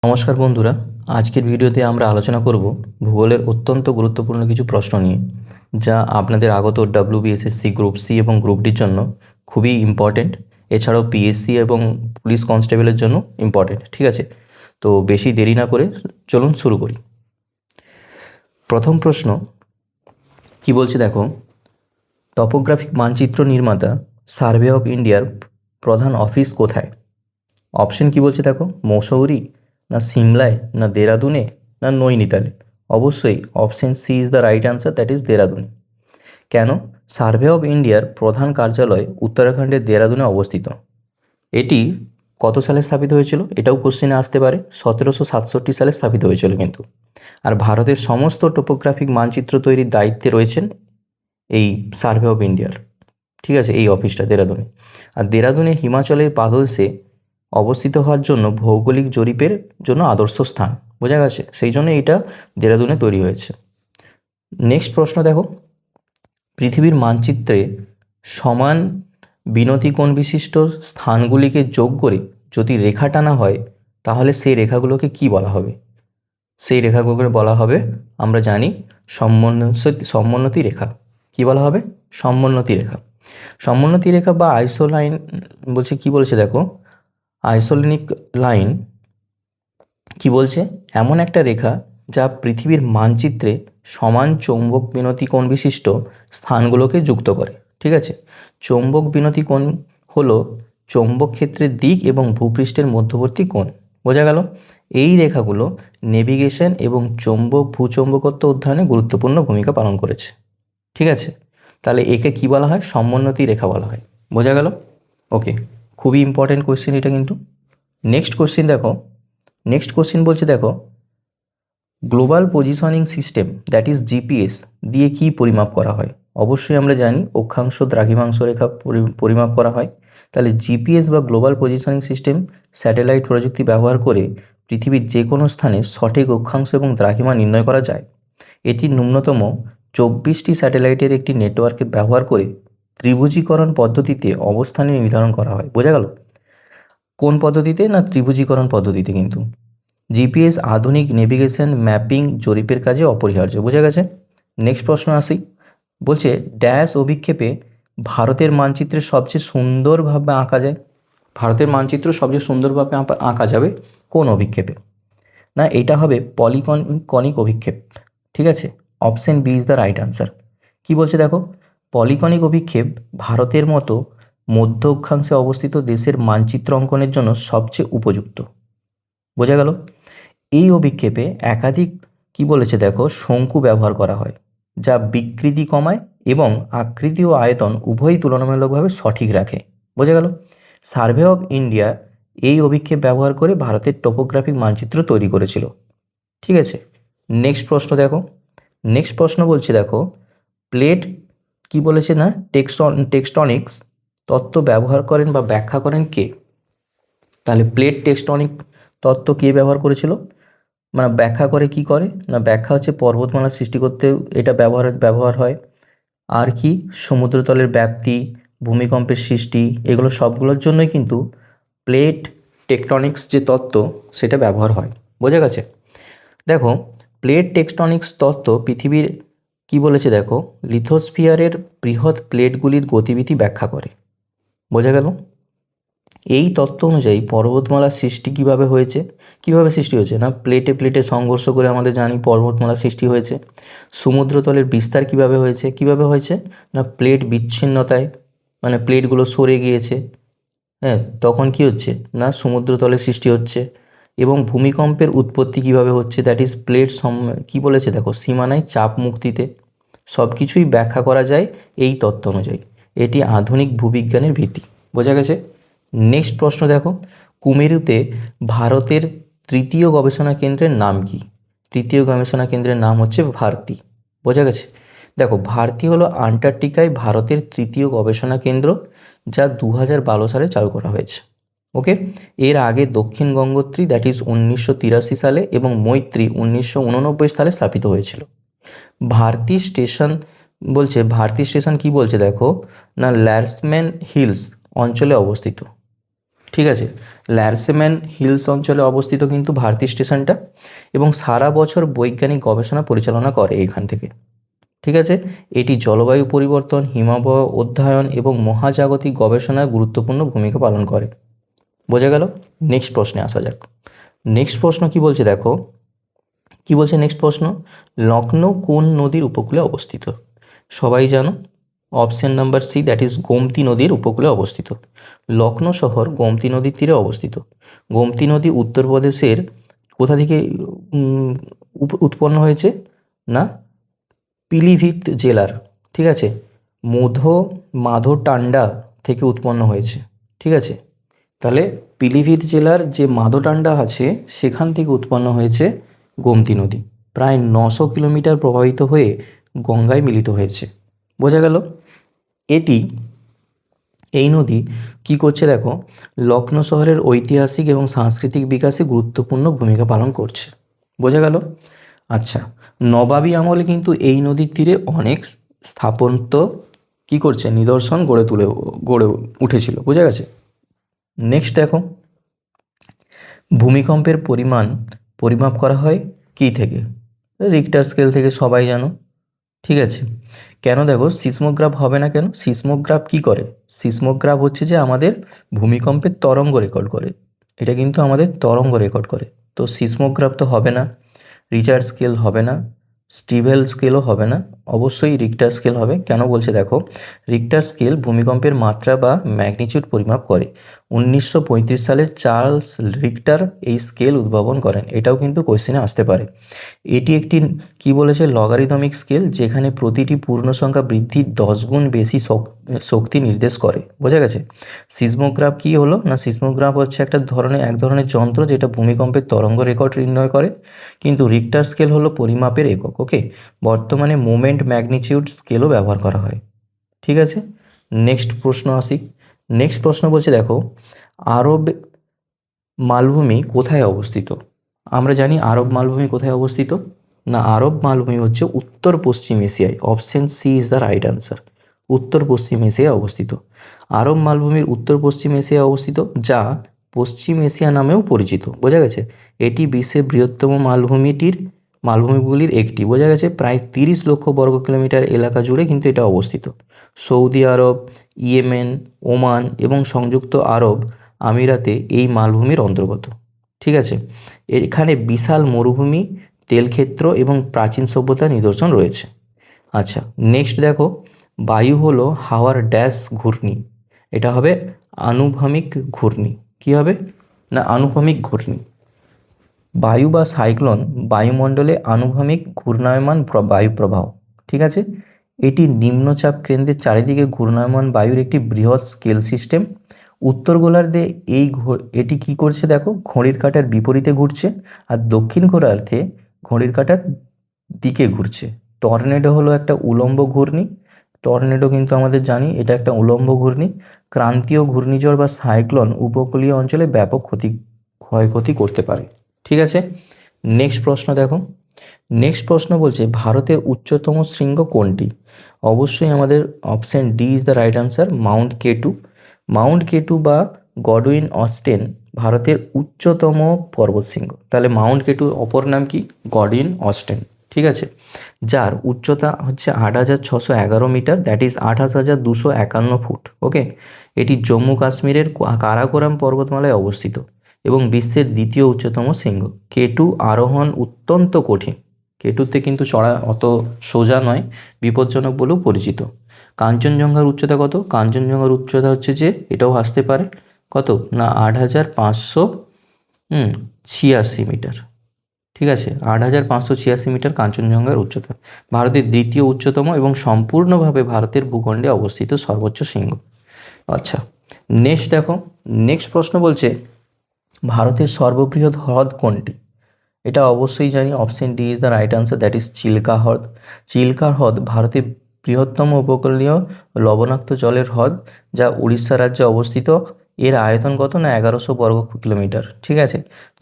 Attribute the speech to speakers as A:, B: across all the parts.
A: নমস্কার বন্ধুরা, আজকের ভিডিওতে আমরা আলোচনা করব ভূগোলের অত্যন্ত গুরুত্বপূর্ণ কিছু প্রশ্ন নিয়ে, যা আপনাদের আগত ডব্লিউবিএসএসসি গ্রুপ সি এবং গ্রুপ ডির জন্য খুবই ইম্পর্টেন্ট। এছাড়াও পিএসসি এবং পুলিশ কনস্টেবলের জন্য ইম্পর্টেন্ট। ঠিক আছে, তো বেশি দেরি না করে চলুন শুরু করি। প্রথম প্রশ্ন কি বলছে দেখো, টপোগ্রাফিক মানচিত্র নির্মাতা সার্ভে অফ ইন্ডিয়ার প্রধান অফিস কোথায়? অপশন কি বলছে দেখো, মসৌরি, না সিমলায়, না দেরাদুনে, না নৈনিতালে। অবশ্যই option C is the right answer, that is Dehradun. কেন? সার্ভে অফ ইন্ডিয়ার প্রধান কার্যালয় উত্তরাখণ্ডের দেরাদুনে অবস্থিত। এটি কত সালে স্থাপিত হয়েছিল? এটাও কোশ্চেনে আসতে পারে। 1767 সালে স্থাপিত হয়েছিল কিন্তু। আর ভারতের সমস্ত টোপোগ্রাফিক মানচিত্র তৈরির দায়িত্বে রয়েছেন এই সার্ভে অফ ইন্ডিয়ার। ঠিক আছে, এই অফিসটা দেরাদুনে। আর দেরাদুনে হিমাচলের পাদদেশে অবস্থিত হওয়ার জন্য ভৌগোলিক জরিপের জন্য আদর্শ স্থান। বোঝা গেছে, সেই জন্য এটা দেরাদুনে তৈরি হয়েছে। নেক্সট প্রশ্ন দেখো, পৃথিবীর মানচিত্রে সমান বিনতিকোণ বিশিষ্ট স্থানগুলিকে যোগ করে যদি রেখা টানা হয়, তাহলে সেই রেখাগুলোকে কি বলা হবে? সেই রেখাগুলোকে বলা হবে, আমরা জানি, সমোন্নতি রেখা। কি বলা হবে? সমোন্নতি রেখা। সমোন্নতি রেখা বা আইসোলাইন বলছে, কি বলছে দেখো, আইসোলেনিক লাইন কি বলছে? এমন একটা রেখা যা পৃথিবীর মানচিত্রে সমান চৌম্বক বিনতি কোণ বিশিষ্ট স্থানগুলোকে যুক্ত করে। ঠিক আছে, চৌম্বক বিনতি কোণ হলো চৌম্বক ক্ষেত্রের দিক এবং ভূপৃষ্ঠের মধ্যবর্তী কোণ। বোঝা গেল? এই রেখাগুলো নেভিগেশন এবং ভূচৌম্বকত্ব অধ্যয়নে গুরুত্বপূর্ণ ভূমিকা পালন করেছে। ঠিক আছে, তাহলে একে কি বলা হয়? সমোন্নতি রেখা বলা হয়। বোঝা গেল? ওকে, খুবই ইম্পর্টেন্ট কোয়েশ্চেন এটা কিন্তু। নেক্সট কোশ্চেন দেখো, নেক্সট কোশ্চেন বলছে দেখো, global positioning system that is GPS দিয়ে কি পরিমাপ করা হয়? অবশ্যই আমরা জানি অক্ষাংশ দ্রাঘিমাংশ রেখা পরিমাপ করা হয়। তাহলে জিপিএস বা গ্লোবাল পজিশনিং সিস্টেম স্যাটেলাইট প্রযুক্তি ব্যবহার করে পৃথিবীর যে কোনো স্থানে সঠিক অক্ষাংশ এবং দ্রাঘিমা নির্ণয় করা যায়। এটি ন্যূনতম 24টি স্যাটেলাইটের একটি নেটওয়ার্কে ব্যবহার করে ত্রিভুজীকরণ পদ্ধতিতে অবস্থানে নির্ধারণ করা হয়। বোঝা গেল? কোন পদ্ধতিতে? না, ত্রিভুজীকরণ পদ্ধতিতে কিন্তু। জিপিএস আধুনিক নেভিগেশন, ম্যাপিং, জরিপের কাজে অপরিহার্য। বোঝা গেছে? নেক্সট প্রশ্ন আসি, বলছে ড্যাশ অভিক্ষেপে ভারতের মানচিত্রে সবচেয়ে সুন্দরভাবে আঁকা যায়? ভারতের মানচিত্র সবচেয়ে সুন্দরভাবে আঁকা যাবে কোন অভিক্ষেপে? না, এটা হবে পলিকনিক অভিক্ষেপ। ঠিক আছে, option B is the right answer. কি বলছে দেখো, পলিকনিক অভিক্ষেপ ভারতের মতো মধ্য অক্ষাংশে অবস্থিত দেশের মানচিত্র অঙ্কনের জন্য সবচেয়ে উপযুক্ত। বোঝা গেল? এই অভিক্ষেপে একাধিক, কি বলেছে দেখো, শঙ্কু ব্যবহার করা হয়, যা বিকৃতি কমায় এবং আকৃতি ও আয়তন উভয়ই তুলনামূলকভাবে সঠিক রাখে। বোঝা গেল? সার্ভে অফ ইন্ডিয়া এই অভিক্ষেপ ব্যবহার করে ভারতের টোপোগ্রাফিক মানচিত্র তৈরি করেছিল। ঠিক আছে, নেক্সট প্রশ্ন দেখো, নেক্সট প্রশ্ন বলছে দেখো, প্লেট, কি বলেছে না, টেকটনিক্স তত্ত্ব ব্যবহার করেন বা ব্যাখ্যা করেন কে? তাহলে প্লেট টেকটনিক তত্ত্ব কে ব্যবহার করেছিল? মানে ব্যাখ্যা করে, কি করে না, ব্যাখ্যা হচ্ছে পর্বতমালা সৃষ্টি করতে এটা ব্যবহার হয়। আর কি, সমুদ্রতলের ব্যাপ্তি, ভূমিকম্পের সৃষ্টি, এগুলো সবগুলোর জন্যই কিন্তু প্লেট টেকটনিক্স যে তত্ত্ব সেটা ব্যবহার হয়। বোঝা গেছে? দেখো, প্লেট টেকটনিক্স তত্ত্ব পৃথিবীর, কি বলেছে দেখো, লিথোস্ফিয়ারের বৃহৎ প্লেটগুলির গতিবিধি ব্যাখ্যা করে। বোঝা গেল? এই তত্ত্ব অনুযায়ী পর্বতমালার সৃষ্টি কিভাবে হয়েছে? কিভাবে সৃষ্টি হয়েছে? না, প্লেটে প্লেটে সংঘর্ষ করে আমাদের জানি পর্বতমালা সৃষ্টি হয়েছে। সমুদ্রতলের বিস্তার কিভাবে হয়েছে? কিভাবে হয়েছে? না, প্লেট বিচ্ছিন্নতায়, মানে প্লেটগুলো সরে গিয়েছে। হ্যাঁ, তখন কি হচ্ছে? না, সমুদ্রতলের সৃষ্টি হচ্ছে। এবং ভূমিকম্পের উৎপত্তি কিভাবে হচ্ছে? দ্যাট ইজ প্লেট, কি বলেছে দেখো, সীমানায় চাপ মুক্তিতে। সব কিছুই ব্যাখ্যা করা যায় এই তত্ত্ব অনুযায়ী। এটি আধুনিক ভূবিজ্ঞানের ভিত্তি। বোঝা গেছে? নেক্সট প্রশ্ন দেখো, কুমেরুতে ভারতের তৃতীয় গবেষণা কেন্দ্রের নাম কি? তৃতীয় গবেষণা কেন্দ্রের নাম হচ্ছে ভারতী। বোঝা গেছে? দেখো, ভারতী হলো আন্টার্কটিকায় ভারতের তৃতীয় গবেষণা কেন্দ্র, যা 2012 সালে চালু করা হয়েছে। ওকে, এর আগে দক্ষিণ গঙ্গোত্রী, দ্যাট ইজ 1983 সালে, এবং মৈত্রী 1989 সালে স্থাপিত হয়েছিল। ভারতী স্টেশন বলছে, ভারতী স্টেশন কি বলছে দেখো, না, ল্যান্সম্যান হিলস অঞ্চলে অবস্থিত। ঠিক আছে, ল্যারসেম্যান হিলস অঞ্চলে অবস্থিত কিন্তু ভারতী স্টেশনটা, এবং সারা বছর বৈজ্ঞানিক গবেষণা পরিচালনা করে এখান থেকে। ঠিক আছে, এটি জলবায়ু পরিবর্তন, হিমাবহ অধ্যয়ন এবং মহাজাগতিক গবেষণায় গুরুত্বপূর্ণ ভূমিকা পালন করে। বোঝা গেল? নেক্সট প্রশ্নে আসা যাক। নেক্সট প্রশ্ন কি বলছে দেখো, কি বলছে নেক্সট প্রশ্ন, লখনৌ কোন নদীর উপকূলে অবস্থিত? সবাই জানো, option number C, that is Gomti নদীর উপকূলে অবস্থিত। লখনৌ শহর গোমতী নদীর তীরে অবস্থিত। গোমতী নদী উত্তরপ্রদেশের কোথা থেকে উৎপন্ন হয়েছে? না, পিলিভিত জেলার, ঠিক আছে, মাধোটান্ডা থেকে উৎপন্ন হয়েছে। ঠিক আছে, তাহলে পিলিভিত জেলার যে মাধোটান্ডা আছে সেখান থেকে উৎপন্ন হয়েছে গোমতী নদী, প্রায় 900 কিলোমিটার প্রবাহিত হয়ে গঙ্গায় মিলিত হয়েছে। বোঝা গেল? এই নদী কি করছে দেখো, লখনৌ শহরের ঐতিহাসিক এবং সাংস্কৃতিক বিকাশে গুরুত্বপূর্ণ ভূমিকা পালন করছে। বোঝা গেল? আচ্ছা, নবাবী আমলে কিন্তু এই নদীর তীরে অনেক স্থাপত্য কি করছে, নিদর্শন গড়ে উঠেছিল। বোঝা গেছে? নেক্সট দেখো, ভূমিকম্পের পরিমাণ পরিমাপ করা হয় কি থেকে? রিক্টার স্কেল থেকে, সবাই জানো। ঠিক আছে, কেন দেখো সিসমোগ্রাফ হবে না কেন? সিসমোগ্রাফ কি করে? সিসমোগ্রাফ হচ্ছে যে আমাদের ভূমিকম্পের তরঙ্গ রেকর্ড করে, এটা কিন্তু আমাদের তরঙ্গ রেকর্ড করে। তো সিসমোগ্রাফ তো হবে না, রিচার্ড স্কেল হবে না, স্টিভেল স্কেলও হবে না, অবশ্যই রিক্টার স্কেল হবে। কেন বলছে দেখো, রিক্টার স্কেল ভূমিকম্পের মাত্রা বা ম্যাগনিচিউড পরিমাপ করে। 1935 সালে চার্লস রিক্টার এই স্কেল উদ্ভাবন করেন। এটাও কিন্তু কোশ্চেনে আসতে পারে। এটি একটি কি বলেছে, লগারিদমিক স্কেল, যেখানে প্রতিটি পূর্ণ সংখ্যা বৃদ্ধির 10 গুণ বেশি শক্তি নির্দেশ করে। বোঝা গেছে? সিসমোগ্রাফ কি হলো না, সিসমোগ্রাফ হচ্ছে এক ধরনের যন্ত্র যেটা ভূমিকম্পের তরঙ্গ রেকর্ড নির্ণয় করে, কিন্তু রিক্টার স্কেল হলো পরিমাপের একক। ওকে, বর্তমানে মোমেন্ট ম্যাগনিচিউড স্কেলও ব্যবহার করা হয়। ঠিক আছে, নেক্সট প্রশ্ন আসি। নেক্সট প্রশ্ন বলছে দেখো, আরব মালভূমি কোথায় অবস্থিত? আমরা জানি আরব মালভূমি কোথায় অবস্থিত, না আরব মালভূমি হচ্ছে উত্তর পশ্চিম এশিয়ায়। Option C is the right answer, উত্তর পশ্চিম এশিয়ায় অবস্থিত। আরব মালভূমির উত্তর পশ্চিম এশিয়ায় অবস্থিত, যা পশ্চিম এশিয়া নামেও পরিচিত। বোঝা গেছে? এটি বিশ্বের বৃহত্তম মালভূমিগুলির একটি। বোঝা গেছে? প্রায় 30 লক্ষ বর্গ কিলোমিটার এলাকা জুড়ে কিন্তু এটা অবস্থিত। সৌদি আরব, ইয়েমেন, ওমান এবং সংযুক্ত আরব আমিরাতে এই মালভূমির অন্তর্গত। ঠিক আছে, এখানে বিশাল মরুভূমি, তেলক্ষেত্র এবং প্রাচীন সভ্যতার নিদর্শন রয়েছে। আচ্ছা, নেক্সট দেখো, বায়ু হলো হাওয়ার ড্যাশ ঘূর্ণি। এটা হবে আনুভূমিক ঘূর্ণি। কি হবে না, আনুভূমিক ঘূর্ণি। বায়ু বা সাইক্লোন বায়ুমণ্ডলে আনুভূমিক ঘূর্ণায়মান বায়ু প্রবাহ। ঠিক আছে, এটি নিম্নচাপ কেন্দ্রের চারিদিকে ঘূর্ণায়মান বায়ুর একটি বৃহৎ স্কেল সিস্টেম। উত্তর গোলার্ধে এটি কি করছে দেখো, ঘড়ির কাঁটার বিপরীতে ঘুরছে, আর দক্ষিণ গোলার্ধে ঘড়ির কাঁটার দিকে ঘুরছে। টর্নেডো হলো একটা উলম্ব ঘূর্ণি। টর্নেডো কিন্তু আমাদের জানি এটা একটা উলম্ব ঘূর্ণি। ক্রান্তীয় ঘূর্ণিঝড় বা সাইক্লোন উপকূলীয় অঞ্চলে ব্যাপক ক্ষয়ক্ষতি করতে পারে। ঠিক আছে, নেক্সট প্রশ্ন দেখো। নেক্সট প্রশ্ন বলছে, ভারতের উচ্চতম শৃঙ্গ কোনটি? অবশ্যই আমাদের option D is the right answer, Mount K two. Mount K two বা গডউইন অস্টেন ভারতের উচ্চতম পর্বতশৃঙ্গ। তাহলে মাউন্ট কেটুর অপর নাম কি? Godwin Austen. ঠিক আছে, যার উচ্চতা হচ্ছে 8611 মিটার, দ্যাট ইজ 28,251 ফুট। ওকে, এটি জম্মু কাশ্মীরের কারাকোরাম পর্বতমালায় অবস্থিত এবং বিশ্বের দ্বিতীয় উচ্চতম শৃঙ্গ। কেটু আরোহণ অত্যন্ত কঠিন। কেটুতে কিন্তু চড়া অত সোজা নয়, বিপজ্জনক বলেও পরিচিত। কাঞ্চনজঙ্ঘার উচ্চতা কত? কাঞ্চনজঙ্ঘার উচ্চতা হচ্ছে যে, এটাও আসতে পারে, কত না 8,586 মিটার। ঠিক আছে, 8,586 মিটার কাঞ্চনজঙ্ঘার উচ্চতা। ভারতের দ্বিতীয় উচ্চতম এবং সম্পূর্ণভাবে ভারতের ভূখণ্ডে অবস্থিত সর্বোচ্চ শৃঙ্গ। আচ্ছা, নেক্সট দেখো। নেক্সট প্রশ্ন বলছে, ভারতের সর্ববৃহৎ হ্রদ কোনটি? এটা অবশ্যই জানি, option D is the right answer, that is Chilika হ্রদ। চিল্কা হ্রদ ভারতের বৃহত্তম উপকূলীয় লবণাক্ত জলের হ্রদ, যা উড়িষ্যা রাজ্যে অবস্থিত। এর আয়তন কত না 1100 বর্গ কিলোমিটার। ঠিক আছে,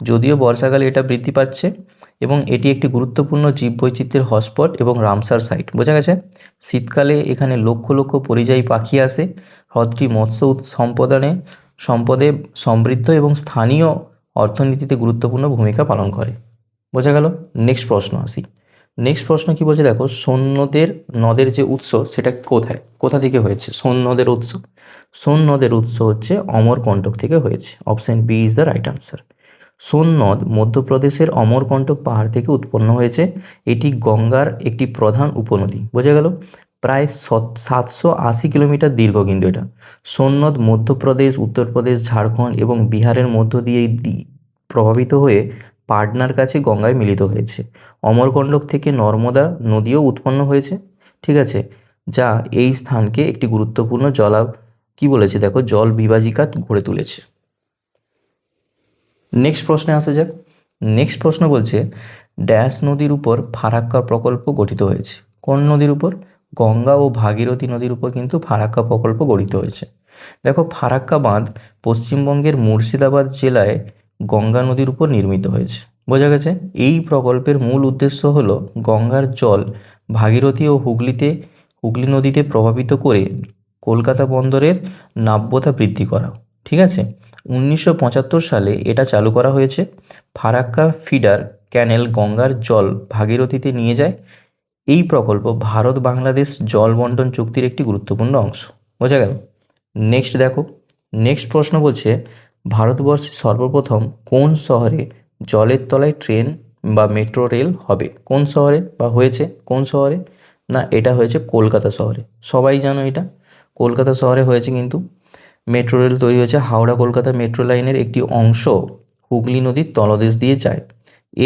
A: যদিও বর্ষাকালে এটা বৃদ্ধি পাচ্ছে এবং এটি একটি গুরুত্বপূর্ণ জীববৈচিত্র্যের হটস্পট এবং রামসার সাইট। বোঝা গেছে? শীতকালে এখানে লক্ষ লক্ষ পরিযায়ী পাখি আসে। হ্রদটি মৎস্য সম্পদনে সম্পদে সমৃদ্ধ এবং স্থানীয় অর্থনীতিতে গুরুত্বপূর্ণ ভূমিকা পালন করে। বোঝা গেল? নেক্সট প্রশ্ন আসি। নেক্সট প্রশ্ন কি বলছে দেখো, সোন নদের যে উৎস সেটা কোথা থেকে হয়েছে? সোন নদের উৎস, সোন নদের উৎস হচ্ছে অমরকন্টক থেকে হয়েছে। Option B is the right answer. Son নদ মধ্যপ্রদেশের অমরকন্টক পাহাড় থেকে উৎপন্ন হয়েছে। এটি গঙ্গার একটি প্রধান উপনদী। বোঝা গেল? প্রায় 780 কিলোমিটার দীর্ঘ কিন্তু এটা। সোন নদ মধ্যপ্রদেশ, উত্তরপ্রদেশ, ঝাড়খণ্ড এবং বিহারের মধ্য দিয়ে প্রভাবিত হয়ে পাটনার কাছে গঙ্গায় মিলিত হয়েছে। অমরকন্টক থেকে নর্মদা নদীও উৎপন্ন হয়েছে, ঠিক আছে, যা এই স্থানকে একটি গুরুত্বপূর্ণ কি বলেছে দেখো, জল বিভাজিকা গড়ে তুলেছে। নেক্সট প্রশ্নে আসা যাক। নেক্সট প্রশ্ন বলছে, ড্যাশ নদীর উপর ফারাক্কা প্রকল্প গঠিত হয়েছে? কোন নদীর উপর? গঙ্গা ও ভাগীরথী নদীর উপর কিন্তু ফারাক্কা প্রকল্প গঠিত হয়েছে। দেখো, ফারাক্কা বাঁধ পশ্চিমবঙ্গের মুর্শিদাবাদ জেলায় গঙ্গা নদীর উপর নির্মিত হয়েছে। বোঝা গেছে? এই প্রকল্পের মূল উদ্দেশ্য হলো গঙ্গার জল ভাগীরথী ও হুগলি নদীতে প্রভাবিত করে কলকাতা বন্দরের নাব্যতা বৃদ্ধি করা। ঠিক আছে, 1975 সালে এটা চালু করা হয়েছে। ফারাক্কা ফিডার ক্যানেল গঙ্গার জল ভাগীরথীতে নিয়ে যায়। এই প্রকল্প ভারত বাংলাদেশ জল বন্টন চুক্তির একটি গুরুত্বপূর্ণ অংশ। বোঝা গেল? নেক্সট দেখো, নেক্সট প্রশ্ন বলছে, ভারতবর্ষে সর্বপ্রথম কোন শহরে জলের তলায় ট্রেন বা মেট্রো রেল হবে? কোন শহরে বা হয়েছে? কোন শহরে? না, এটা হয়েছে কলকাতা শহরে। সবাই জানো এটা কলকাতা শহরে হয়েছে। কিন্তু মেট্রো রেল তৈরি হয়েছে। হাওড়া কলকাতা মেট্রো লাইনের একটি অংশ হুগলি নদীর তলদেশ দিয়ে যায়।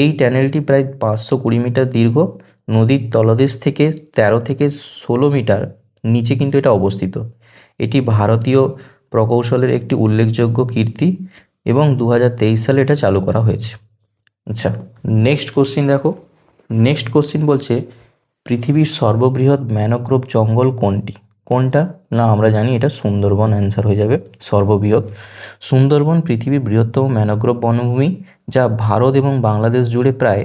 A: এই টানেলটি প্রায় 520 মিটার দীর্ঘ। নদীর তলদেশ থেকে 13 থেকে 16 মিটার নিচে কিন্তু এটা অবস্থিত। এটি ভারতীয় প্রকৌশলের একটি উল্লেখযোগ্য কীর্তি এবং 2023 সালে এটা চালু করা হয়েছে। আচ্ছা, নেক্সট কোশ্চিন দেখো। নেক্সট কোশ্চিন বলছে, পৃথিবীর সর্ববৃহৎ ম্যানগ্রোভ জঙ্গল কোনটি? কোনটা? না, আমরা জানি এটা সুন্দরবন অ্যান্সার হয়ে যাবে। সর্ববৃহৎ সুন্দরবন পৃথিবীর বৃহত্তম ম্যানগ্রোভ বনভূমি, যা ভারত এবং বাংলাদেশ জুড়ে প্রায়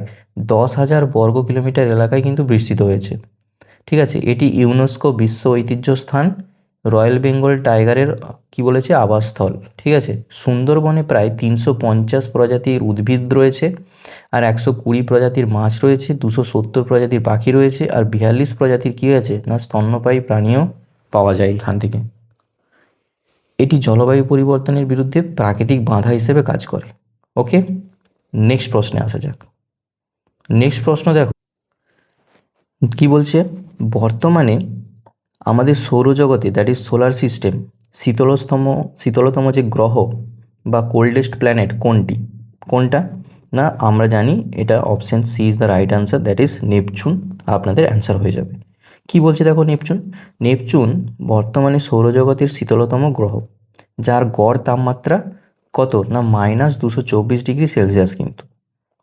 A: 10,000 বর্গ কিলোমিটার এলাকায় কিন্তু বিস্তৃত হয়েছে। ঠিক আছে, এটি ইউনেস্কো বিশ্ব ঐতিহ্য স্থান, রয়্যাল বেঙ্গল টাইগারের কি বলেছে আবাসস্থল। ঠিক আছে, সুন্দরবনে প্রায় 350 প্রজাতির উদ্ভিদ রয়েছে, আর 120 প্রজাতির মাছ রয়েছে, 270 প্রজাতির পাখি রয়েছে, আর 42 প্রজাতির কী আছে না স্তন্যপায়ী প্রাণীও পাওয়া যায় এখান থেকে। এটি জলবায়ু পরিবর্তনের বিরুদ্ধে প্রাকৃতিক বাধা হিসেবে কাজ করে। ওকে, নেক্সট প্রশ্নে আসা যাক। নেক্সট প্রশ্ন দেখো কি বলছে, বর্তমানে আমাদের সৌরজগতে দ্যাট ইজ সোলার সিস্টেম শীতলতম যে গ্রহ বা কোল্ডেস্ট প্ল্যানেট কোনটা? না, আমরা জানি এটা option C is the right answer, that is Neptune. আপনাদের অ্যান্সার হয়ে যাবে। কি বলছে দেখো, নেপচুন বর্তমানে সৌরজগতের শীতলতম গ্রহ, যার গড় তাপমাত্রা কত না -224 ডিগ্রি সেলসিয়াস কিন্তু।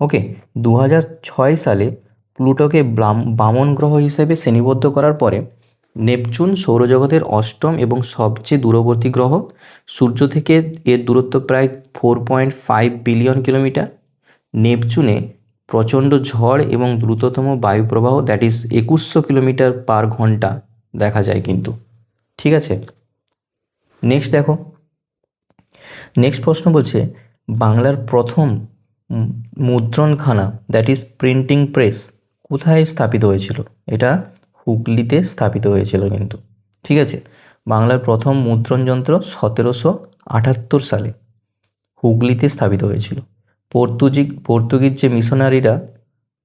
A: ওকে, 2006 সালে প্লুটোকে বামন গ্রহ হিসেবে শ্রেণীবদ্ধ করার পরে নেপচুন সৌরজগতের অষ্টম এবং সবচেয়ে দূরবর্তী গ্রহ। সূর্য থেকে এর দূরত্ব প্রায় 4.5 বিলিয়ন কিলোমিটার। নেপচুনে প্রচণ্ড ঝড় এবং দ্রুততম বায়ুপ্রবাহ দ্যাট ইজ 2100 কিলোমিটার পার ঘন্টা দেখা যায় কিন্তু। ঠিক আছে, নেক্সট দেখো। নেক্সট প্রশ্ন বলছে, বাংলার প্রথম মুদ্রণখানা দ্যাট ইজ প্রিন্টিং প্রেস কোথায় স্থাপিত হয়েছিল? এটা হুগলিতে স্থাপিত হয়েছিল কিন্তু। ঠিক আছে, বাংলার প্রথম মুদ্রণ যন্ত্র 1778 সালে হুগলিতে স্থাপিত হয়েছিল। পর্তুগিজ যে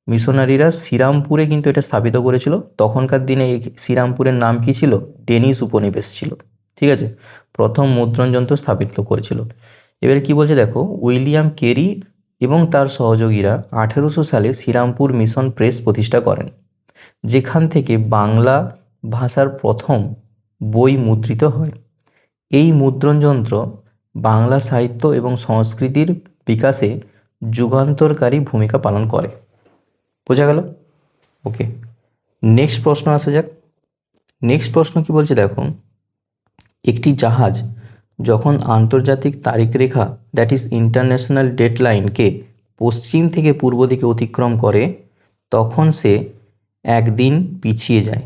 A: মিশনারিরা শ্রীরামপুরে কিন্তু এটা স্থাপিত করেছিল। তখনকার দিনে এই শ্রীরামপুরের নাম কি ছিল? ডেনিস উপনিবেশ ছিল। ঠিক আছে, প্রথম মুদ্রণ যন্ত্র স্থাপিত করেছিল। এবার কি বলছে দেখো, উইলিয়াম কেরি এবং তার সহযোগীরা 1800 সালে শ্রীরামপুর মিশন প্রেস প্রতিষ্ঠা করেন, যেখান থেকে বাংলা ভাষার প্রথম বই মুদ্রিত হয়। এই মুদ্রণ যন্ত্র বাংলা সাহিত্য এবং সংস্কৃতির বিকাশে যুগান্তরকারী ভূমিকা পালন করে। বোঝা গেল? ওকে, নেক্সট প্রশ্ন আসা যাক। নেক্সট প্রশ্ন কি বলছে দেখো, একটি জাহাজ যখন আন্তর্জাতিক তারিখরেখা দ্যাট ইজ ইন্টারন্যাশনাল ডেডলাইনকে পশ্চিম থেকে পূর্ব দিকে অতিক্রম করে, তখন সে একদিন পিছিয়ে যায়।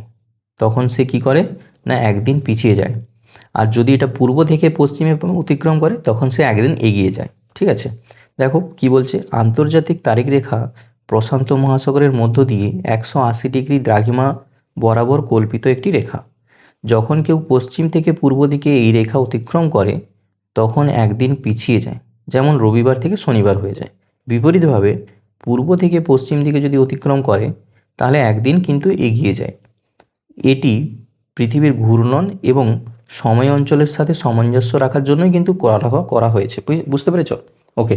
A: তখন সে কি করে না একদিন পিছিয়ে যায়। আর যদি এটা পূর্ব থেকে পশ্চিমে অতিক্রম করে তখন সে একদিন এগিয়ে যায়। ঠিক আছে, দেখো কি বলছে, আন্তর্জাতিক তারিখ রেখা প্রশান্ত মহাসাগরের মধ্য দিয়ে 180 ডিগ্রি দ্রাঘিমা বরাবর কল্পিত একটি রেখা। যখন কেউ পশ্চিম থেকে পূর্ব দিকে এই রেখা অতিক্রম করে তখন একদিন পিছিয়ে যায়, যেমন রবিবার থেকে শনিবার হয়ে যায়। বিপরীতভাবে পূর্ব থেকে পশ্চিম দিকে যদি অতিক্রম করে তাহলে একদিন কিন্তু এগিয়ে যায়। এটি পৃথিবীর ঘূর্ণন এবং সময় অঞ্চলের সাথে সামঞ্জস্য রাখার জন্যই কিন্তু করা হয়েছে। বুঝতে পেরেছ? ওকে,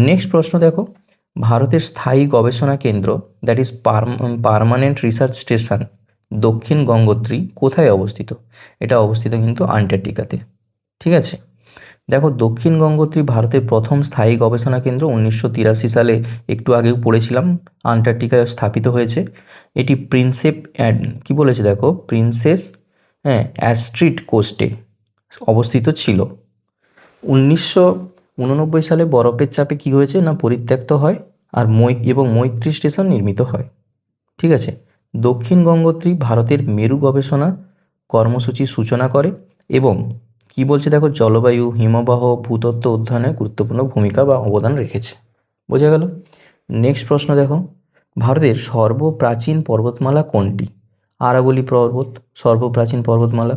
A: নেক্সট প্রশ্ন দেখো, ভারতের স্থায়ী গবেষণা কেন্দ্র that is permanent research station দক্ষিণ গঙ্গোত্রী কোথায় অবস্থিত? এটা অবস্থিত কিন্তু আন্টার্কটিকাতে। ঠিক আছে, দেখো দক্ষিণ গঙ্গোত্রী ভারতের প্রথম স্থায়ী গবেষণা কেন্দ্র 1983 সালে, একটু আগেও পড়েছিলাম, আন্টার্কটিকায় স্থাপিত হয়েছে। এটি কি বলেছে দেখো, প্রিন্সেস অ্যাস্ট্রিড কোস্টে অবস্থিত ছিল। 1989 সালে বরফের চাপে কি হয়েছে না পরিত্যক্ত হয় আর মৈত্রী স্টেশন নির্মিত হয়। ঠিক আছে, দক্ষিণ গঙ্গোত্রী ভারতের মেরু গবেষণা কর্মসূচির সূচনা করে এবং কি বলছে দেখো, জলবায়ু, হিমবাহ, ভূতত্ত্ব অধ্যয়নে গুরুত্বপূর্ণ ভূমিকা বা অবদান রেখেছে। বোঝা গেল? নেক্সট প্রশ্ন দেখো, ভারতের সর্বপ্রাচীন পর্বতমালা কোনটি? আরাবলী পর্বত সর্বপ্রাচীন পর্বতমালা।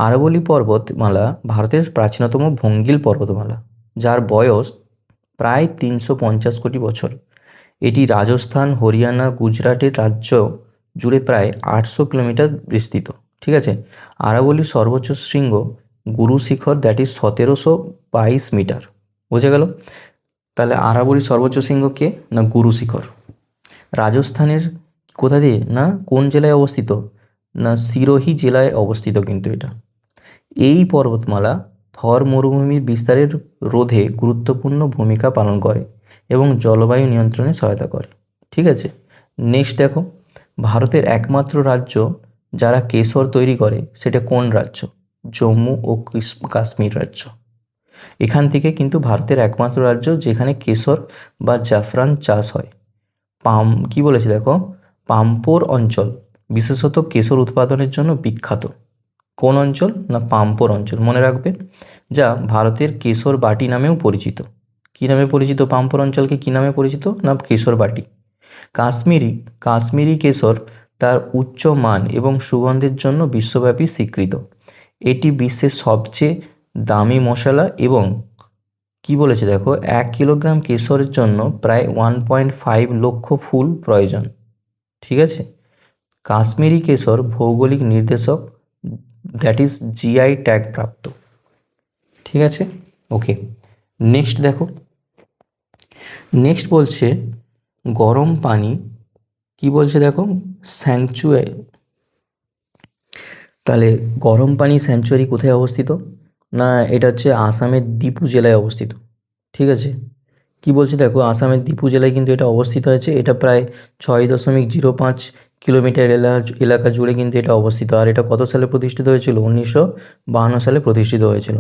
A: আরাবলী পর্বতমালা ভারতের প্রাচীনতম ভঙ্গিল পর্বতমালা, যার বয়স প্রায় 350 কোটি বছর। এটি রাজস্থান, হরিয়ানা, গুজরাটের রাজ্য জুড়ে প্রায় 800 কিলোমিটার বিস্তৃত। ঠিক আছে, আরাবলীর সর্বোচ্চ শৃঙ্গ গুরু শিখর দ্যাট ইজ 1722 মিটার। বোঝা গেল? তাহলে আরাবলীর সর্বোচ্চ শৃঙ্গ কে না গুরু শিখর। রাজস্থানের কোথা দিয়ে না কোন জেলায় অবস্থিত না সিরোহি জেলায় অবস্থিত কিন্তু এটা। এই পর্বতমালা থর মরুভূমির বিস্তারের রোধে গুরুত্বপূর্ণ ভূমিকা পালন করে এবং জলবায়ু নিয়ন্ত্রণে সহায়তা করে। ঠিক আছে, নেক্সট দেখো, ভারতের একমাত্র রাজ্য যারা কেশর তৈরি করে সেটা কোন রাজ্য? জম্মু ও কাশ্মীর রাজ্য। এখান থেকে কিন্তু ভারতের একমাত্র রাজ্য যেখানে কেশর বা জাফরান চাষ হয়। কি বলেছে দেখো, পাম্পোর অঞ্চল বিশেষত কেশর উৎপাদনের জন্য বিখ্যাত। কোন অঞ্চল না পাম্পোর অঞ্চল, মনে রাখবে, যা ভারতের কেশর বাটি নামেও পরিচিত। কী নামে পরিচিত? পাম্পোর অঞ্চলকে কী নামে পরিচিত না কেশর বাটি। কাশ্মীরি কেশর তার উচ্চ মান এবং সুগন্ধের জন্য বিশ্বব্যাপী স্বীকৃত। এটি বিশ্বের সবচেয়ে দামি মশলা এবং কি বলেছে দেখো, 1 কিলোগ্রাম কেশরের জন্য প্রায় 1.5 লক্ষ ফুল প্রয়োজন। ঠিক আছে, কাশ্মীরি কেশর ভৌগোলিক নির্দেশক দ্যাট ইজ জিআই ট্যাগ প্রাপ্ত। ঠিক আছে, ওকে, নেক্সট দেখো, নেক্সট বলছে গরম পানি, কি বলছে দেখো, স্যাংচুয়ারি। তাহলে গরম পানি স্যাংচুয়ারি কোথায় অবস্থিত না এটা হচ্ছে আসামের দিপু জেলায় অবস্থিত। ঠিক আছে, কি বলছে দেখো, আসামের দিপু জেলায় কিন্তু এটা অবস্থিত আছে। এটা প্রায় 6.05 কিলোমিটার এলাকা জুড়ে কিন্তু এটা অবস্থিত। আর এটা কত সালে প্রতিষ্ঠিত হয়েছিল? 1952 সালে প্রতিষ্ঠিত হয়েছিল।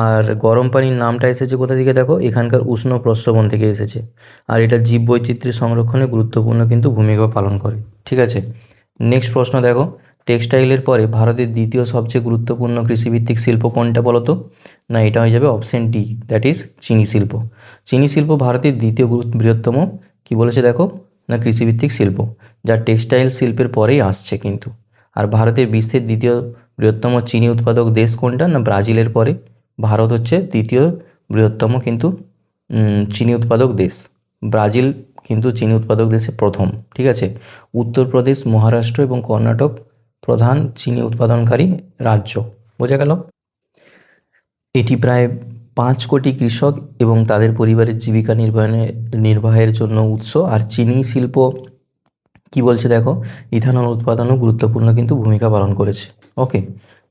A: আর গরম পানির নামটা এসেছে কোথা থেকে দেখো, এখানকার উষ্ণ প্রস্রবণ থেকে এসেছে। আর এটা জীববৈচিত্র্যের সংরক্ষণে গুরুত্বপূর্ণ কিন্তু ভূমিকা পালন করে। ঠিক আছে, নেক্সট প্রশ্ন দেখো, টেক্সটাইলের পরে ভারতের দ্বিতীয় সবচেয়ে গুরুত্বপূর্ণ কৃষিভিত্তিক শিল্প কোনটা বলো তো? না এটা হয়ে যাবে অপশন ডি, দ্যাট ইজ চিনি শিল্প। চিনি শিল্প ভারতের দ্বিতীয় বৃহত্তম কি বলেছে দেখো না কৃষিভিত্তিক শিল্প, যা টেক্সটাইল শিল্পের পরেই আসছে কিন্তু। আর ভারতের বিশ্বের দ্বিতীয় বৃহত্তম চিনি উৎপাদক দেশ কোনটা না ব্রাজিলের পরে ভারত হচ্ছে দ্বিতীয় বৃহত্তম কিন্তু চিনি উৎপাদক দেশ। ব্রাজিল কিন্তু চিনি উৎপাদক দেশে প্রথম। ঠিক আছে, উত্তরপ্রদেশ, মহারাষ্ট্র এবং কর্ণাটক প্রধান চিনি উৎপাদনকারী রাজ্য। বোঝা গেল? এটি প্রায় 5 কোটি কৃষক এবং তাদের পরিবারের জীবিকা নির্বাহের জন্য উৎস। আর চিনি শিল্প কি বলছে দেখো, ইথানল উৎপাদনও গুরুত্বপূর্ণ কিন্তু ভূমিকা পালন করেছে। ওকে,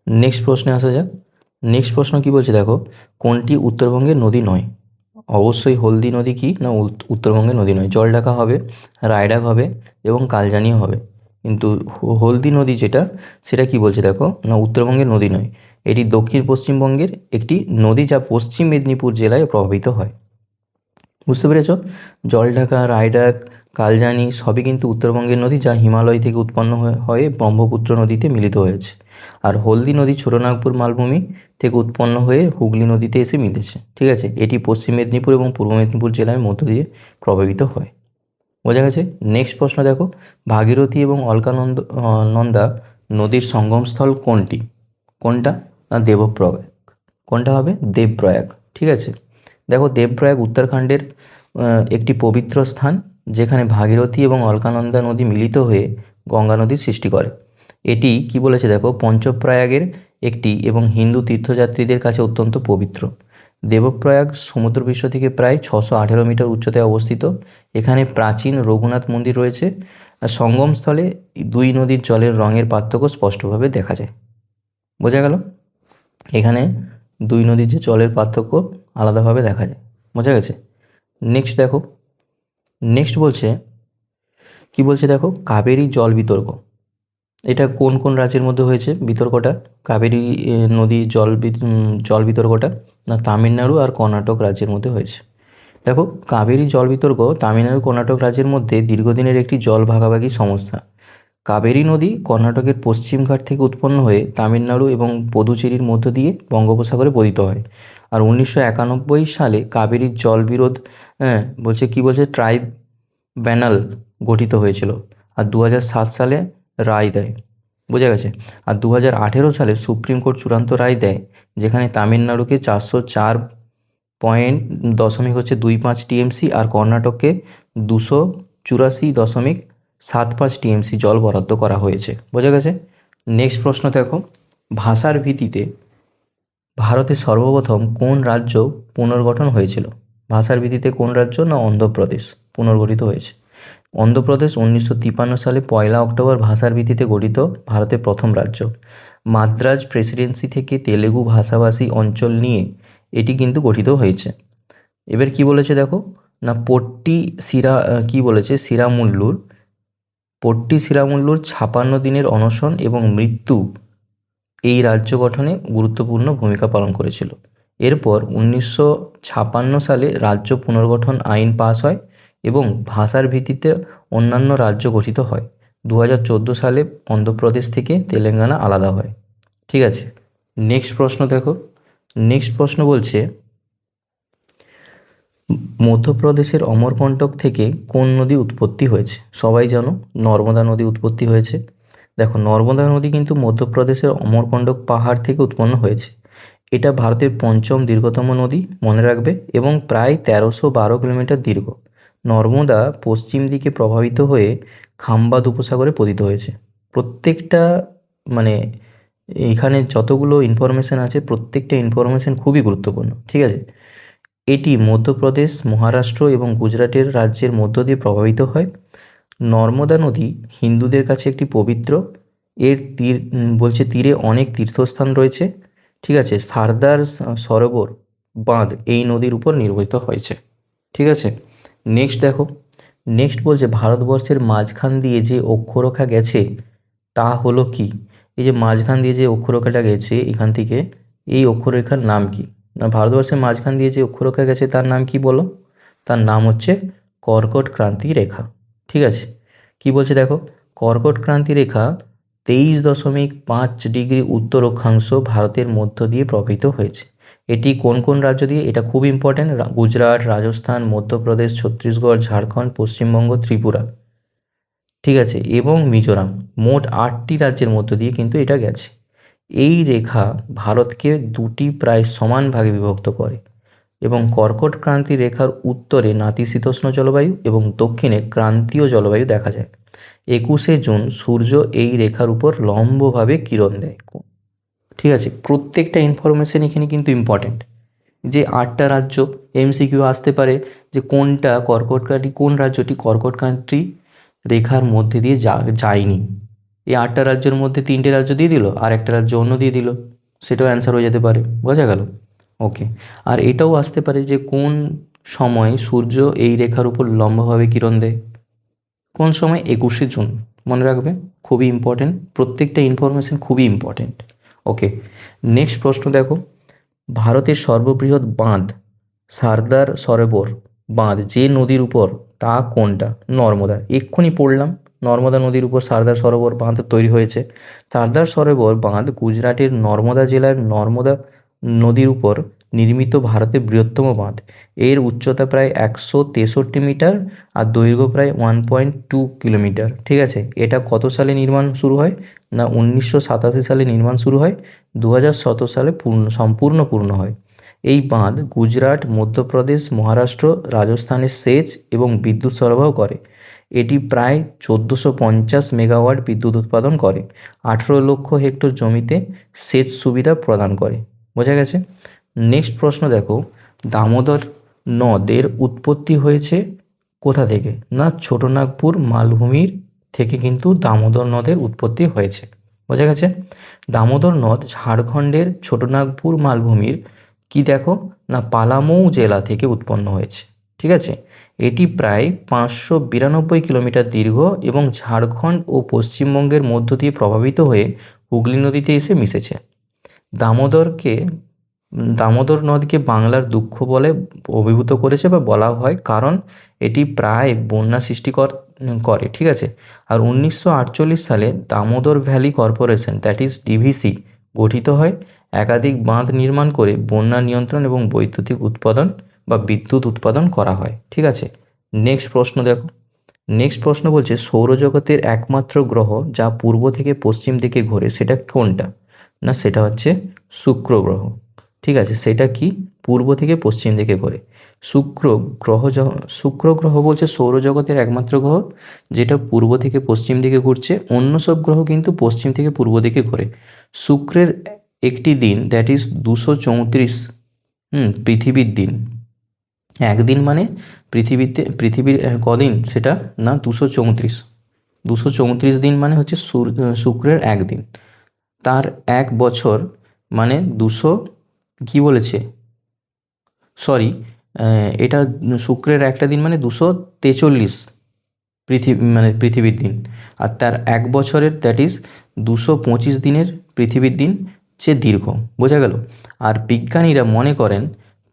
A: নেক্সট প্রশ্নে আসা যাক। নেক্সট প্রশ্ন কি বলছে দেখো, কোনটি উত্তরবঙ্গের নদী নয়? অবশ্যই হলদি নদী কি না উত্তরবঙ্গের নদী নয়। জলঢাকা হবে, রায়ডাক হবে এবং কালজানিও হবে, কিন্তু হলদি নদী যেটা সেটা কি বলছে দেখো না উত্তরবঙ্গের নদী নয়। এটি দক্ষিণ পশ্চিমবঙ্গের একটি নদী যা পশ্চিম মেদিনীপুর জেলায় প্রবাহিত হয়। বুঝতে পেরেছ? জলঢাকা, রায়ডাক, কালজানি সবই কিন্তু উত্তরবঙ্গের নদী যা হিমালয় থেকে উৎপন্ন হয়ে ব্রহ্মপুত্র নদীতে মিলিত হয়েছে। আর হলদি নদী ছোটনাগপুর মালভূমি থেকে উৎপন্ন হয়ে হুগলি নদীতে এসে মিলেছে। ঠিক আছে, এটি পশ্চিম মেদিনীপুর এবং পূর্ব মেদিনীপুর জেলার মধ্য দিয়ে প্রবাহিত হয়। বোঝা গেছে। নেক্সট প্রশ্ন দেখো, ভাগীরথী এবং অলকানন্দা নন্দা নদীর সঙ্গমস্থল কোনটি? কোনটা? না দেবপ্রয়াগ। কোনটা হবে? দেবপ্রয়াগ। ঠিক আছে, দেখো দেবপ্রয়াগ উত্তরাখণ্ডের একটি পবিত্র স্থান, যেখানে ভাগীরথী এবং অলকানন্দা নদী মিলিত হয়ে গঙ্গা নদীর সৃষ্টি করে। এটি কি বলেছে দেখো, পঞ্চপ্রয়াগের একটি এবং হিন্দু তীর্থযাত্রীদের কাছে অত্যন্ত পবিত্র। দেবপ্রয়াগ সমুদ্রপৃষ্ঠ থেকে প্রায় 618 মিটার উচ্চতায় অবস্থিত। এখানে প্রাচীন রঘুনাথ মন্দির রয়েছে। আর সঙ্গমস্থলে দুই নদীর জলের রঙের পার্থক্য স্পষ্টভাবে দেখা যায়। বোঝা গেল? এখানে দুই নদীর যে জলের পার্থক্য আলাদাভাবে দেখা যায়। বোঝা গেছে। নেক্সট দেখো, নেক্সট বলছে কি বলছে দেখো, কাবেরী জল বিতর্ক। এটা কোন কোন রাজ্যের মধ্যে হয়েছে বিতর্কটা? কাবেরী নদী জল বিতর্কটা না তামিলনাড়ু আর কর্ণাটক রাজ্যের মধ্যে হয়েছে। দেখো, কাবেরী জল বিতর্ক তামিলনাড়ু কর্ণাটক রাজ্যের মধ্যে দীর্ঘদিনের একটি জল ভাগাভাগি সমস্যা। কাবেরী নদী কর্ণাটকের পশ্চিম ঘাট থেকে উৎপন্ন হয়ে তামিলনাড়ু এবং পদুচেরির মধ্য দিয়ে বঙ্গোপসাগরে পতিত হয়। আর 1991 সালে কাবেরীর জল বিরোধ বলছে কি বলছে ট্রাইব্যুনাল গঠিত হয়েছিল। আর 2007 সালে রায় দেয়। বোঝা গেছে। আর 2018 সালে সুপ্রিম কোর্ট চূড়ান্ত রায় দেয়, যেখানে তামিলনাড়ুকে 404.25 টিএমসি আর কর্ণাটককে 284.75 টিএমসি জল বরাদ্দ করা হয়েছে। বোঝা গেছে। নেক্সট প্রশ্ন দেখো, ভাষার ভিত্তিতে ভারতের সর্বপ্রথম কোন রাজ্য পুনর্গঠন হয়েছিল? ভাষার ভিত্তিতে কোন রাজ্য? না অন্ধ্রপ্রদেশ পুনর্গঠিত হয়েছে। অন্ধ্রপ্রদেশ 1953 সালে 1 অক্টোবর ভাষার ভিত্তিতে গঠিত ভারতের প্রথম রাজ্য। মাদ্রাজ প্রেসিডেন্সি থেকে তেলেগু ভাষাভাষী অঞ্চল নিয়ে এটি কিন্তু গঠিত হয়েছে। এবার কি বলেছে দেখো, না পট্টি শ্রীরামুল্লুর 56 দিনের অনশন এবং মৃত্যু এই রাজ্য গঠনে গুরুত্বপূর্ণ ভূমিকা পালন করেছিল। এরপর 1956 সালে রাজ্য পুনর্গঠন আইন পাস হয় এবং ভাষার ভিত্তিতে অন্যান্য রাজ্য গঠিত হয়। 2014 সালে অন্ধ্রপ্রদেশ থেকে তেলেঙ্গানা আলাদা হয়। ঠিক আছে, নেক্সট প্রশ্ন দেখো। নেক্সট প্রশ্ন বলছে, মধ্যপ্রদেশের অমরকন্টক থেকে কোন নদী উৎপত্তি হয়েছে? সবাই জানো নর্মদা নদী উৎপত্তি হয়েছে। দেখো, নর্মদা নদী কিন্তু মধ্যপ্রদেশের অমরকন্টক পাহাড় থেকে উৎপন্ন হয়েছে। এটা ভারতের পঞ্চম দীর্ঘতম নদী, মনে রাখবে, এবং প্রায় 1312 কিলোমিটার দীর্ঘ। নর্মদা পশ্চিম দিকে প্রবাহিত হয়ে খাম্বাদ উপসাগরে পতিত হয়েছে। প্রত্যেকটা মানে এখানে যতগুলো ইনফরমেশান আছে, প্রত্যেকটা ইনফরমেশান খুবই গুরুত্বপূর্ণ। ঠিক আছে, এটি মধ্যপ্রদেশ, মহারাষ্ট্র এবং গুজরাটের রাজ্যের মধ্য দিয়ে প্রবাহিত হয়। নর্মদা নদী হিন্দুদের কাছে একটি পবিত্র। এর তীরে অনেক তীর্থস্থান রয়েছে। ঠিক আছে, সারদার সরোবর বাঁধ এই নদীর উপর নির্মিত হয়েছে। ঠিক আছে, নেক্সট দেখো। নেক্সট বলছে, ভারতবর্ষের মাঝখান দিয়ে যে অক্ষরেখা গেছে তা হলো কি? এই যে মাঝখান দিয়ে যে অক্ষরেখাটা গেছে এখান থেকে, এই অক্ষরেখার নাম কি? না ভারতবর্ষের মাঝখান দিয়ে যে অক্ষরেখা গেছে তার নাম কি বলো? তার নাম হচ্ছে কর্কট ক্রান্তি রেখা। ঠিক আছে, কি বলছে দেখো, কর্কট ক্রান্তি রেখা 23.5 ডিগ্রি উত্তর অক্ষাংশ ভারতের মধ্য দিয়ে প্রবাহিত হয়েছে। এটি কোন কোন রাজ্য দিয়ে? এটা খুব ইম্পর্ট্যান্ট। গুজরাট, রাজস্থান, মধ্যপ্রদেশ, ছত্তিশগড়, ঝাড়খণ্ড, পশ্চিমবঙ্গ, ত্রিপুরা, ঠিক আছে, এবং মিজোরাম, মোট 8টি রাজ্যের মধ্য দিয়ে কিন্তু এটা গেছে। এই রেখা ভারতকে দুটি প্রায় সমান ভাগে বিভক্ত করে এবং কর্কট ক্রান্তি রেখার উত্তরে নাতিশীতোষ্ণ জলবায়ু এবং দক্ষিণে ক্রান্তীয় জলবায়ু দেখা যায়। 21শে জুন সূর্য এই রেখার উপর লম্বভাবে কিরণ দেয়। ঠিক আছে, প্রত্যেকটা ইনফরমেশন এখানে কিন্তু ইম্পর্ট্যান্ট। যে 8টা রাজ্য এমসিকিউ আসতে পারে যে কোন রাজ্যটি কর্কটক্রান্তি রেখার মধ্যে দিয়ে যায়নি। এই 8টা রাজ্যের মধ্যে 3টে রাজ্য দিয়ে দিল আর একটা রাজ্য অন্য দিয়ে দিল, সেটাও অ্যান্সার হয়ে যেতে পারে। বোঝা গেল? ওকে। আর এটাও আসতে পারে যে কোন সময় সূর্য এই রেখার উপর লম্বভাবে কিরণ দেয়। কোন সময়? 21শে জুন। মনে রাখবে, খুবই ইম্পর্টেন্ট। প্রত্যেকটা ইনফরমেশন খুবই ইম্পর্টেন্ট। ওকে, নেক্সট প্রশ্ন দেখো, ভারতের সর্ববৃহৎ বাঁধ সারদার সরোবর বাঁধ যে নদীর উপর তা কোনটা? নর্মদা। এক্ষুনি পড়লাম নর্মদা নদীর উপর সর্দার সরোবর বাঁধ তৈরি হয়েছে। সর্দার সরোবর বাঁধ গুজরাটের নর্মদা জেলার নর্মদা নদীর উপর নির্মিত ভারতের বৃহত্তম বাঁধ। এর উচ্চতা প্রায় 163 মিটার আর দৈর্ঘ্য প্রায় 1.2 কিলোমিটার। ঠিক আছে, এটা কত সালে নির্মাণ শুরু হয়? না 1987 সালে নির্মাণ শুরু হয়, 2017 সালে সম্পূর্ণ পূর্ণ হয়। এই বাঁধ গুজরাট, মধ্যপ্রদেশ, মহারাষ্ট্র, রাজস্থানের সেচ এবং বিদ্যুৎ সরবরাহ করে। এটি প্রায় 1450 মেগাওয়াট বিদ্যুৎ উৎপাদন করে, 18 লক্ষ হেক্টর জমিতে সেচ সুবিধা প্রদান করে। বোঝা গেছে? নেক্সট প্রশ্ন দেখো, দামোদর নদের উৎপত্তি হয়েছে কোথা থেকে? না ছোটনাগপুর মালভূমির থেকে কিন্তু দামোদর নদের উৎপত্তি হয়েছে। বোঝা গেছে? দামোদর নদ ঝাড়খণ্ডের ছোটনাগপুর মালভূমির কি দেখো না পালামৌ জেলা থেকে উৎপন্ন হয়েছে। ঠিক আছে, এটি প্রায় 592 কিলোমিটার দীর্ঘ এবং ঝাড়খণ্ড ও পশ্চিমবঙ্গের মধ্য দিয়ে প্রভাবিত হয়ে হুগলি নদীতে এসে মিশেছে। দামোদর নদকে বাংলার দুঃখ বলে অভিভূত করেছে বা বলা হয়, কারণ এটি প্রায় বন্যা সৃষ্টি করে। ঠিক আছে, আর 1948 সালে Damodar valley corporation that is DVC গঠিত হয়। একাধিক বাঁধ নির্মাণ করে বন্যা নিয়ন্ত্রণ এবং বৈদ্যুতিক উৎপাদন বা বিদ্যুৎ উৎপাদন করা হয়। ঠিক আছে, নেক্সট প্রশ্ন দেখো। নেক্সট প্রশ্ন বলছে সৌরজগতের একমাত্র গ্রহ যা পূর্ব থেকে পশ্চিম দিকে ঘোরে সেটা কোনটা? না সেটা হচ্ছে শুক্র গ্রহ। ঠিক আছে, সেটা কি? পূর্ব থেকে পশ্চিম দিকে ঘোরে। শুক্র গ্রহ বলছে সৌরজগতের একমাত্র গ্রহ যেটা পূর্ব থেকে পশ্চিম দিকে ঘুরছে। অন্য সব গ্রহ কিন্তু পশ্চিম থেকে পূর্ব দিকে ঘোরে। শুক্রের একটি দিন দ্যাট ইজ 234 পৃথিবীর দিন। একদিন মানে পৃথিবীর কদিন সেটা? না 234 দিন মানে হচ্ছে শুক্রের একদিন। তার এক বছর মানে 200 কি বলেছে, সরি, এটা শুক্রের একটা দিন মানে 243 পৃথিবীর দিন। আর তার এক বছরের দ্যাট ইজ 225 দিনের পৃথিবীর দিন চেয়ে দীর্ঘ। বোঝা গেল? আর বিজ্ঞানীরা মনে করেন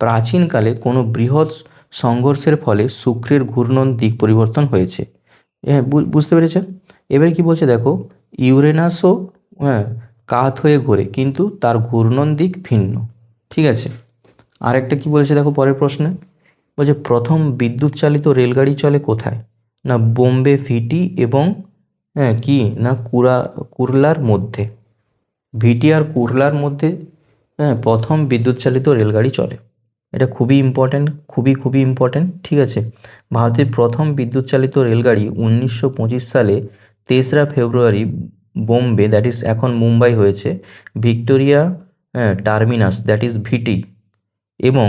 A: প্রাচীনকালে কোনো বৃহৎ সংঘর্ষের ফলে শুক্রের ঘূর্ণন দিক পরিবর্তন হয়েছে। হ্যাঁ, বুঝতে পেরেছে? এবারে কি বলছে দেখো, ইউরেনাসও কাত হয়ে ঘোরে কিন্তু তার ঘূর্ণন দিক ভিন্ন। ঠিক আছে, আরেকটা কি বলেছে দেখো পরের প্রশ্নে, বলছে প্রথম বিদ্যুৎ চালিত রেলগাড়ি চলে কোথায়? না বোম্বে ভিটি এবং কি না কুরলার মধ্যে। ভিটি আর কুরলার মধ্যে প্রথম বিদ্যুৎ চালিত রেলগাড়ি চলে। এটা খুবই ইম্পর্ট্যান্ট, খুবই ইম্পর্ট্যান্ট। ঠিক আছে, ভারতের প্রথম বিদ্যুৎ চালিত রেলগাড়ি 1925 সালে 3রা ফেব্রুয়ারি বোম্বে দ্যাট ইজ এখন মুম্বাই হয়েছে ভিক্টোরিয়া টার্মিনাস দ্যাট ইজ ভিটি এবং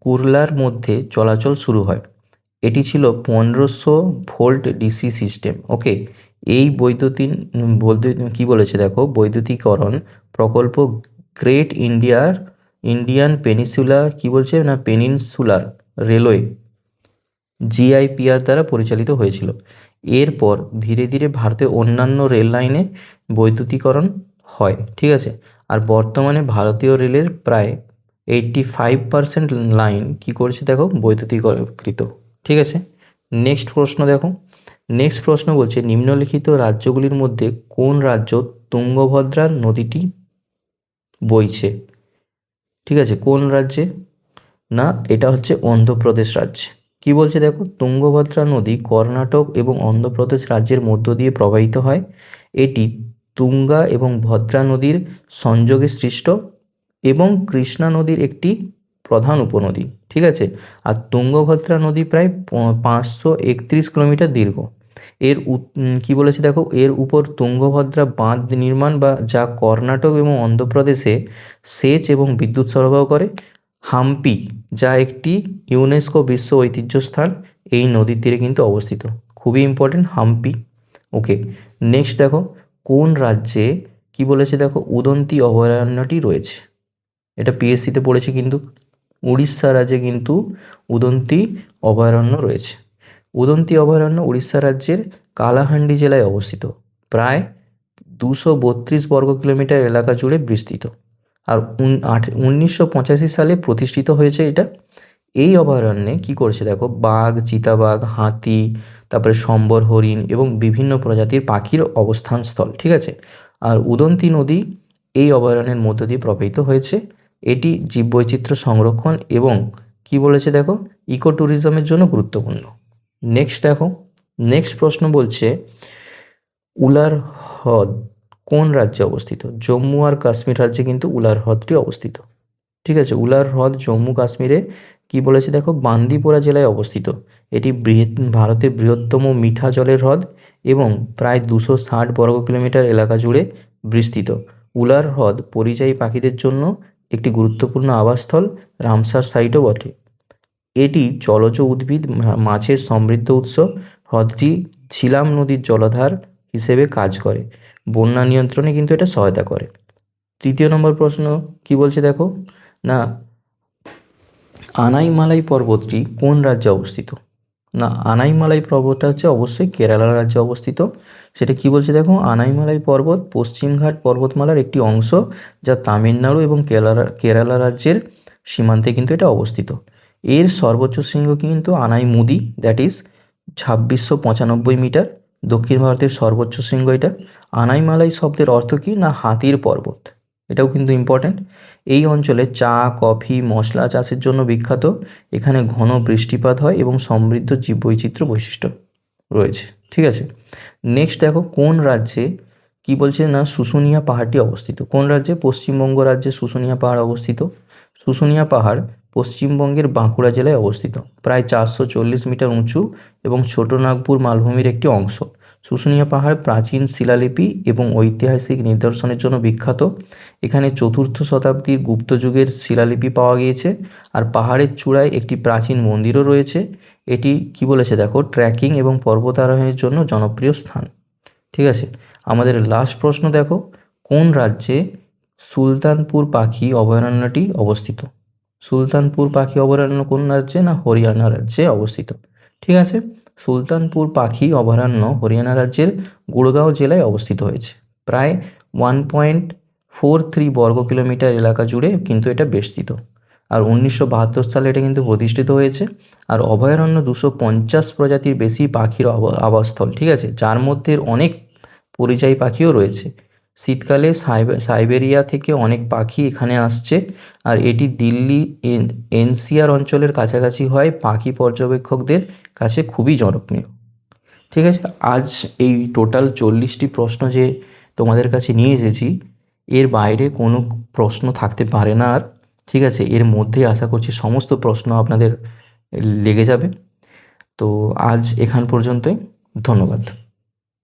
A: কুরলার মধ্যে চলাচল শুরু হয়। এটি ছিল 1500 ভোল্ট ডিসি সিস্টেম। ওকে, এই কি বলেছে দেখো, বৈদ্যুতিকরণ প্রকল্প গ্রেট ইন্ডিয়ান পেনিনসুলার কি বলছে না পেনিনসুলার রেলওয়ে জিআইপিআর দ্বারা পরিচালিত হয়েছিল। এরপর ধীরে ধীরে ভারতের অন্যান্য রেল লাইনে বৈদ্যুতিকরণ হয়। ঠিক আছে, আর বর্তমানে ভারতীয় রেলের প্রায় 85% লাইন কি করছে দেখো বৈদ্যুতিকৃত। ঠিক আছে, নেক্সট প্রশ্ন দেখো। নেক্সট প্রশ্ন বলছে নিম্নলিখিত রাজ্যগুলির মধ্যে কোন রাজ্য তুঙ্গভদ্রা নদীটি বইছে? ঠিক আছে, কোন রাজ্যে? না এটা হচ্ছে অন্ধ্রপ্রদেশ রাজ্যে। কি বলছে দেখো, তুঙ্গভদ্রা নদী কর্ণাটক এবং অন্ধ্রপ্রদেশ রাজ্যের মধ্য দিয়ে প্রবাহিত হয়। এটি তুঙ্গা এবং ভদ্রা নদীর সংযোগে সৃষ্ট এবং কৃষ্ণা নদীর একটি প্রধান উপনদী। ঠিক আছে, আর তুঙ্গভদ্রা নদী প্রায় 531 কিলোমিটার দীর্ঘ। কি বলেছে দেখো, এর উপর তুঙ্গভদ্রা বাঁধ নির্মাণ বা যা কর্ণাটক এবং অন্ধ্রপ্রদেশে সেচ এবং বিদ্যুৎ সরবরাহ করে। হাম্পি যা একটি ইউনেস্কো বিশ্ব ঐতিহ্য স্থান এই নদীর তীরে কিন্তু অবস্থিত। খুবই ইম্পর্টেন্ট হাম্পি। ওকে, নেক্সট দেখো, কোন রাজ্যে কি বলেছে দেখো উদন্তি অভয়ারণ্যটি রয়েছে? এটা পিএসসিতে পড়েছে কিন্তু। উড়িষ্যা রাজ্যে কিন্তু উদন্তি অভয়ারণ্য রয়েছে। উদন্তি অভয়ারণ্য উড়িষ্যা রাজ্যের কালাহান্ডি জেলায় অবস্থিত, প্রায় 232 বর্গ কিলোমিটার এলাকা জুড়ে বিস্তৃত। আর 1985 সালে প্রতিষ্ঠিত হয়েছে এটা। এই অভয়ারণ্যে কি করেছে দেখো বাঘ, চিতাবাঘ, হাতি, তারপরে সম্বর হরিণ এবং বিভিন্ন প্রজাতির পাখির অবস্থানস্থল, ঠিক আছে। আর উদন্তি নদী এই অভয়ারণ্যের মধ্য দিয়ে প্রবাহিত হয়েছে। এটি জীববৈচিত্র্য সংরক্ষণ এবং কি বলেছে দেখো, ইকো ট্যুরিজমের জন্য গুরুত্বপূর্ণ। নেক্সট দেখো, নেক্সট প্রশ্ন বলছে উলার হ্রদ কোন রাজ্যে অবস্থিত? জম্মু আর কাশ্মীর রাজ্যে কিন্তু উলার হ্রদটি অবস্থিত, ঠিক আছে। উলার হ্রদ জম্মু কাশ্মীরে কি বলেছে দেখো, বান্দিপোরা জেলায় অবস্থিত। এটি ভারতের বৃহত্তম মিঠা জলের হ্রদ এবং প্রায় 260 বর্গ কিলোমিটার এলাকা জুড়ে বিস্তৃত। উলার হ্রদ পরিযায়ী পাখিদের জন্য একটি গুরুত্বপূর্ণ আবাসস্থল, রামসার সাইটও বটে। এটি জলজ উদ্ভিদ মাছের সমৃদ্ধ উৎস। হ্রদটি ঝিলাম নদীর জলাধার হিসেবে কাজ করে, বন্যা নিয়ন্ত্রণে কিন্তু এটা সহায়তা করে। তৃতীয় নম্বর প্রশ্ন কি বলছে দেখো, না আনাইমালাই পর্বতটি কোন রাজ্যে অবস্থিত? না আনাইমালাই পর্বতটা হচ্ছে অবশ্যই কেরালা রাজ্যে অবস্থিত। সেটা কি বলছে দেখো, আনাইমালাই পর্বত পশ্চিমঘাট পর্বতমালার একটি অংশ, যা তামিলনাড়ু এবং কেরালা রাজ্যের সীমান্তে কিন্তু এটা অবস্থিত। এর সর্বোচ্চ শৃঙ্গ কিন্তু আনাইমুদি, দ্যাট ইজ 2695 মিটার। দক্ষিণ ভারতের সর্বোচ্চ শৃঙ্গ এটা। আনাইমালাই শব্দের অর্থ কি, না হাতির পর্বত। এটাও কিন্তু ইম্পর্ট্যান্ট। এই অঞ্চলে চা, কফি, মশলা চাষের জন্য বিখ্যাত। এখানে ঘন বৃষ্টিপাত হয় এবং সমৃদ্ধ জীববৈচিত্র্য বৈশিষ্ট্য রয়েছে, ঠিক আছে। নেক্সট দেখো, কোন রাজ্যে কি বলছে, না শুশুনিয়া পাহাড়টি অবস্থিত? কোন রাজ্যে? পশ্চিমবঙ্গ রাজ্যে শুশুনিয়া পাহাড় অবস্থিত। শুশুনিয়া পাহাড় পশ্চিমবঙ্গের বাঁকুড়া জেলায় অবস্থিত, প্রায় 440 মিটার উঁচু এবং ছোটনাগপুর মালভূমির একটি অংশ। শুশুনিয়া পাহাড় প্রাচীন শিলালিপি এবং ঐতিহাসিক নিদর্শনের জন্য বিখ্যাত। এখানে 4র্থ শতাব্দীর গুপ্ত যুগের শিলালিপি পাওয়া গিয়েছে। আর পাহাড়ের চূড়ায় একটি প্রাচীন মন্দিরও রয়েছে। এটি কি বলেছে দেখো, ট্রেকিং এবং পর্বতারোহণের জন্য জনপ্রিয় স্থান, ঠিক আছে। আমাদের লাস্ট প্রশ্ন দেখো, কোন রাজ্যে সুলতানপুর পাখি অভয়ারণ্যটি অবস্থিত? সুলতানপুর পাখি অভয়ারণ্য কোন রাজ্যে? না হরিয়ানা রাজ্যে অবস্থিত, ঠিক আছে। সুলতানপুর পাখি অভয়ারণ্য হরিয়ানা রাজ্যের গুড়গাঁও জেলায় অবস্থিত হয়েছে। প্রায় 1.43 বর্গ কিলোমিটার এলাকা জুড়ে কিন্তু এটা বিস্তৃত। আর 1972 সালে এটা কিন্তু প্রতিষ্ঠিত হয়েছে। আর অভয়ারণ্য 250 প্রজাতির বেশি পাখির আবাসস্থল, ঠিক আছে, যার মধ্যে অনেক পরিযায়ী পাখিও রয়েছে। শীতকালে সাইবেরিয়া থেকে অনেক পাখি এখানে আসছে। আর এটি দিল্লি এনসিআর অঞ্চলের কাছাকাছি হয় পাখি পর্যবেক্ষকদের কাছে খুবই জনপ্রিয়, ঠিক আছে। আজ এই টোটাল 40টি প্রশ্ন যে তোমাদের কাছে নিয়ে এসেছি, এর বাইরে কোনো প্রশ্ন থাকতে পারে না আর, ঠিক আছে। এর মধ্যে আশা করছি সমস্ত প্রশ্ন আপনাদের লেগে যাবে। তো আজ এখান পর্যন্তই, ধন্যবাদ।